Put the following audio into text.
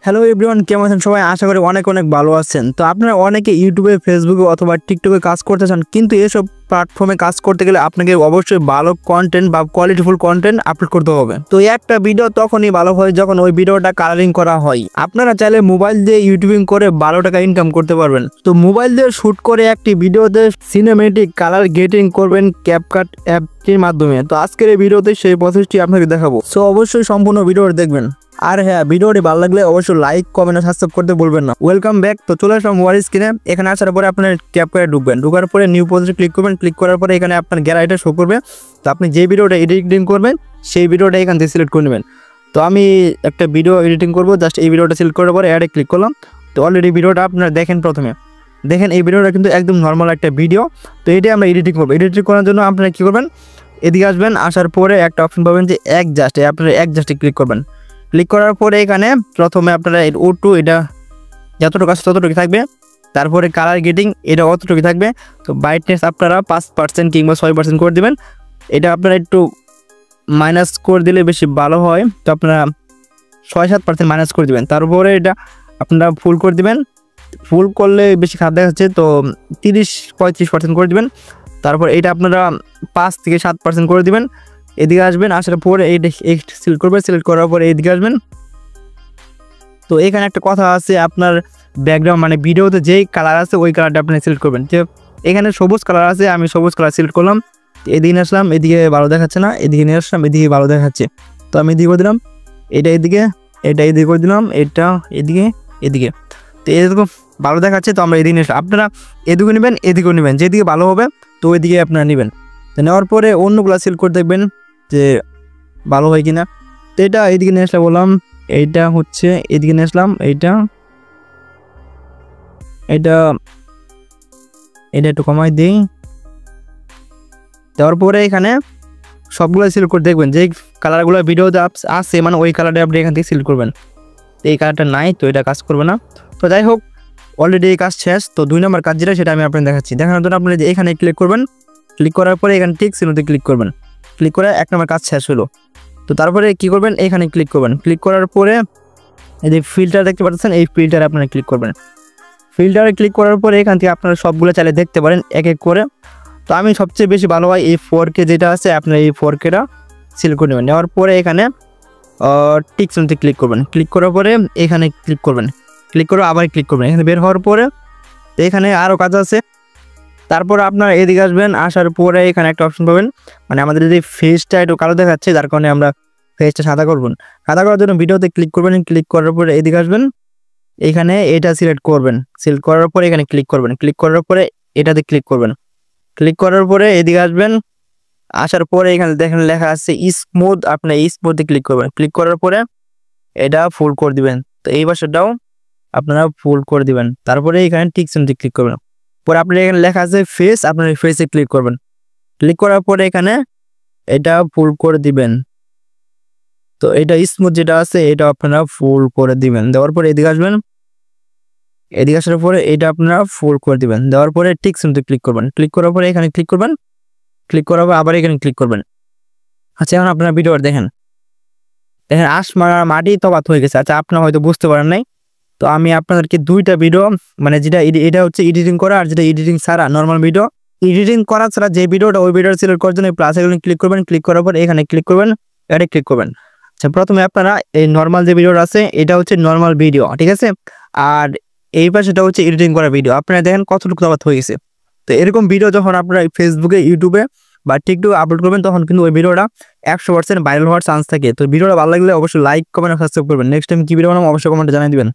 Hello everyone, কেমন আছেন সবাই? আশা করি অনেক অনেক ভালো আছেন। তো আপনারা অনেকে ইউটিউবে, ফেসবুকে অথবা টিকটকে কাজ করতে চান, কিন্তু এসব প্ল্যাটফর্মে কাজ করতে গেলে আপনাকে অবশ্যই ভালো কন্টেন্ট বা কোয়ালিটিফুল কন্টেন্ট আপলোড করতে হবে। তো একটা ভিডিও তখনই ভালো হয় যখন ওই ভিডিওটা কালারিং করা হয়। আপনারা চাইলে মোবাইল দিয়ে ইউটিউবিং করে ভালো টাকা ইনকাম করতে পারবেন। তো মোবাইল দিয়ে শুট করে একটি ভিডিওতে সিনেমেটিক কালার গেটিং করবেন ক্যাপকাট অ্যাপটির মাধ্যমে। তো আজকের এই ভিডিওতে সেই প্রসেসটি আপনাকে দেখাবো। সো অবশ্যই সম্পূর্ণ ভিডিওটি দেখবেন। আর হ্যাঁ, ভিডিওটি ভালো লাগলে অবশ্যই লাইক, কমেন্ট আর সাবস্ক্রাইব করতে ভুলবেন না। Welcome back. তো চলে আসলাম মোবাইল স্ক্রিনে। এখানে আসার পরে আপনার ক্যাপকাটে ঢুকবেন। ঢোকার পরে নিউ প্রজেক্টে ক্লিক করবেন। ক্লিক করার পরে এখানে আপনার গ্যালারিটা শো করবে। তো আপনি যে ভিডিওটা এডিটিং করবেন সেই ভিডিওটা এখান থেকে সিলেক্ট করে নেবেন। তো আমি একটা ভিডিও এডিটিং করবো, জাস্ট এই ভিডিওটা সিলেক্ট করার পরে অ্যাডে ক্লিক করলাম। তো অলরেডি ভিডিওটা আপনারা দেখেন। প্রথমে দেখেন এই ভিডিওটা কিন্তু একদম নর্মাল একটা ভিডিও। তো এটাই আমরা এডিটিং করবো। এডিটিং করার জন্য আপনারা কী করবেন, এদিকে আসবেন। আসার পরে একটা অপশন পাবেন যে অ্যাডজাস্ট, আপনারা অ্যাডজাস্টে ক্লিক করবেন। ক্লিক করার পরে এখানে প্রথমে আপনারা O2 এটা যতটুকু আছে ততটুকু থাকবে। তারপরে কালার গেটিং এটা অতটুকু থাকবে। তো ব্রাইটনেস আপনারা 5% কিংবা 6% করে দেবেন। এটা আপনারা একটু মাইনাস করে দিলে বেশি ভালো হয়। তো আপনারা 6-7% মাইনাস করে দেবেন। তারপরে এটা আপনারা ফুল করে দেবেন। ফুল করলে বেশি খারাপ দেখাচ্ছে, তো 30-35% করে দেবেন। তারপর এটা আপনারা 5-7% করে দেবেন। এদিকে আসবেন। আসার পরে এইটা সিলেক্ট করবেন। সিলেক্ট করার পরে এইদিকে আসবেন। তো এখানে একটা কথা আছে, আপনার ব্যাকগ্রাউন্ড মানে ভিডিওতে যেই কালার আছে ওই কালারটা আপনি সিলেক্ট করবেন। যে এখানে সবুজ কালার আছে, আমি সবুজ কালার সিলেক্ট করলাম। এদিকে নিয়ে আসলাম, এদিকে ভালো দেখাচ্ছে না। এদিকে নিয়ে আসলাম, এদিকে ভালো দেখাচ্ছে। তো আমি এদিকে করে দিলাম, এটা এদিকে, এটা এদিকে করে দিলাম, এটা এদিকে, এদিকে। তো এরকম ভালো দেখাচ্ছে। তো আমরা এদিকে নিয়ে আসলাম। আপনারা এদিকে নেবেন, এদিকেও নেবেন, যেদিকে ভালো হবে তো ওইদিকে আপনারা নেবেন। তো নেওয়ার পরে অন্যগুলো সিলেক্ট করে দেখবেন যে ভালো হয় কিনা। তো এটা এইদিকে নিয়ে আসলাম, বললাম এইটা হচ্ছে এদিকে নিয়ে আসলাম। এইটা এটা এটা একটু কমাই দিই। দেওয়ার পরে এখানে সবগুলো সিলেক্ট করে দেখবেন যে কালারগুলো ভিডিওতে আসছে, মানে ওই কালারটা আপনি এখান থেকে সিলেক্ট করবেন। তো এই কালারটা নাই, তো এটা কাজ করবে না। তো যাই হোক, অলরেডি এই কাজ শেষ। তো 2 নম্বর কাজ যেটা সেটা আমি আপনাকে দেখাচ্ছি। দেখানোর জন্য আপনি এখানে ক্লিক করবেন। ক্লিক করার পরে এখানে টিক চিহ্নতে ক্লিক করবেন। ক্লিক করে 1 নম্বর কাজ শেষ হলো। তো তারপরে কি করবেন, এখানে ক্লিক করবেন। ক্লিক করার পরে এই যে ফিল্টার দেখতে পাচ্ছেন, এই ফিল্টারে আপনারা ক্লিক করবেন। ফিল্টারে ক্লিক করার পরে এখান থেকে আপনারা সবগুলো চাইলে দেখতে পারেন এক এক করে। তো আমি সবচেয়ে বেশি ভালো হয় এই 4K যেটা আছে, আপনারা এই 4Kটা সিলেক্ট করে নেবেন। নেওয়ার পরে এখানে টিক চিহ্নতে ক্লিক করবেন। ক্লিক করার পরে এখানে ক্লিক করবেন। ক্লিক করে আবার ক্লিক করবেন। এখানে বের হওয়ার পরে এখানে আরও কাজ আছে। তারপর আপনারা এদিকে আসবেন। আসার পরে এখানে একটা অপশন পাবেন, মানে আমাদের যদি ফেসটা একটু কালো দেখাচ্ছে, যার কারণে আমরা ফেসটা সাদা করবেন। সাদা করার জন্য ভিডিওতে ক্লিক করবেন। ক্লিক করার পরে এদিকে আসবেন। এখানে এটা সিলেক্ট করবেন। সিলেক্ট করার পরে এখানে ক্লিক করবেন। ক্লিক করার পরে এটাতে ক্লিক করবেন। ক্লিক করার পরে এদিকে আসবেন। আসার পরে এখানে দেখেন লেখা আছে স্মুথ, আপনি স্মুথে ক্লিক করবেন। ক্লিক করার পরে এটা ফুল করে দিবেন। তো এই পাশেটাও আপনারা ফুল করে দিবেন। তারপরে এখানে টিক চিহ্নতে ক্লিক করবেন। পরে আপনার এখানে লেখা আছে ফেস, আপনার ফেসে ক্লিক করবেন। ক্লিক করার পরে এখানে এটা ফুল করে দিবেন। তো এটা স্মুথ যেটা আছে এটা আপনারা ফুল করে দিবেন। দেওয়ার পরে এদিকে আসবেন। এদিকে আসার পরে এটা আপনারা ফুল করে দিবেন। দেওয়ার পরে টিক চিহ্নতে ক্লিক করবেন। ক্লিক করার পরে এখানে ক্লিক করবেন। ক্লিক করার পর আবার এখানে ক্লিক করবেন। আচ্ছা, এখন আপনারা ভিডিওটা দেখেন। দেখেন মাটি তফাৎ হয়ে গেছে। আচ্ছা, আপনারা হয়তো বুঝতে পারেন নাই। তো আমি আপনাদেরকে 2টা ভিডিও, মানে যেটা এটা হচ্ছে এডিটিং করা, আর যেটা এডিটিং ছাড়া নর্মাল ভিডিও। এডিটিং করা ছাড়া যে ভিডিওটা, ওই ভিডিওটা সিলেক্ট করার জন্য প্লাস এখানে ক্লিক করবেন। ক্লিক করার পর এখানে ক্লিক করবেন, এটা ক্লিক করবেন। আচ্ছা, প্রথমে আপনারা এই নর্মাল যে ভিডিওটা আছে এটা হচ্ছে নর্মাল ভিডিও, ঠিক আছে। আর এই পাশেটা হচ্ছে এডিটিং করা ভিডিও। আপনারা দেখেন কতটুকু তফাৎ হয়ে গেছে। তো এরকম ভিডিও যখন আপনারা ফেসবুকে, ইউটিউবে বা টিকটকে আপলোড করবেন, তখন কিন্তু ওই ভিডিওটা 100% ভাইরাল হওয়ার চান্স থাকে। তো ভিডিওটা ভালো লাগলে অবশ্যই লাইক, কমেন্ট আর সাবস্ক্রাইব করবেন। নেক্সট টাইম কি ভিডিও বানাবো অবশ্যই কমেন্টে জানিয়ে দিবেন।